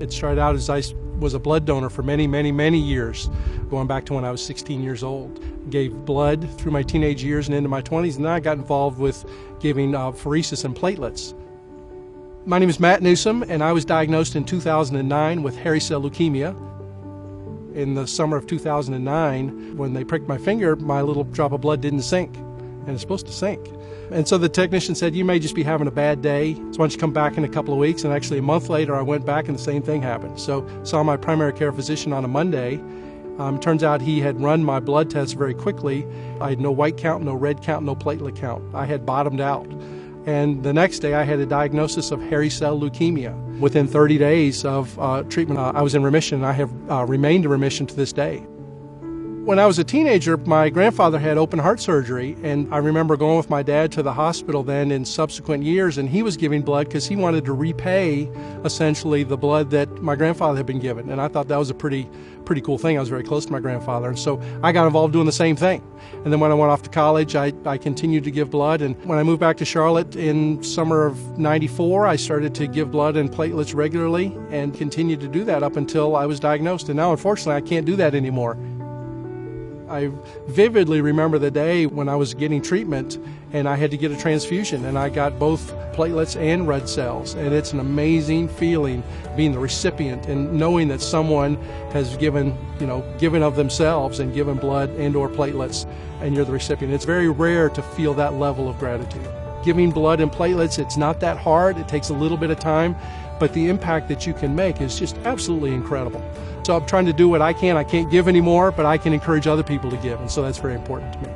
It started out as I was a blood donor for many, many, many years, going back to when I was 16 years old. Gave blood through my teenage years and into my 20s, and then I got involved with giving pheresis and platelets. My name is Matt Newsom, and I was diagnosed in 2009 with hairy cell leukemia. In the summer of 2009, when they pricked my finger, my little drop of blood didn't sink, and it's supposed to sink. And so the technician said, "You may just be having a bad day, so why don't you come back in a couple of weeks?" And actually a month later, I went back and the same thing happened. So saw my primary care physician on a Monday. Turns out he had run my blood tests very quickly. I had no white count, no red count, no platelet count. I had bottomed out. And the next day I had a diagnosis of hairy cell leukemia. Within 30 days of treatment, I was in remission, and I have remained in remission to this day. When I was a teenager, my grandfather had open heart surgery, and I remember going with my dad to the hospital then in subsequent years, and he was giving blood because he wanted to repay, essentially, the blood that my grandfather had been given. And I thought that was a pretty cool thing. I was very close to my grandfather, and so I got involved doing the same thing. And then when I went off to college, I continued to give blood, and when I moved back to Charlotte in summer of '94, I started to give blood and platelets regularly and continued to do that up until I was diagnosed. And now, unfortunately, I can't do that anymore. I vividly remember the day when I was getting treatment and I had to get a transfusion, and I got both platelets and red cells, and it's an amazing feeling being the recipient and knowing that someone has given of themselves and given blood and or platelets, and you're the recipient. It's very rare to feel that level of gratitude. Giving blood and platelets, it's not that hard. It takes a little bit of time, but the impact that you can make is just absolutely incredible. So I'm trying to do what I can. I can't give anymore, but I can encourage other people to give, and so that's very important to me.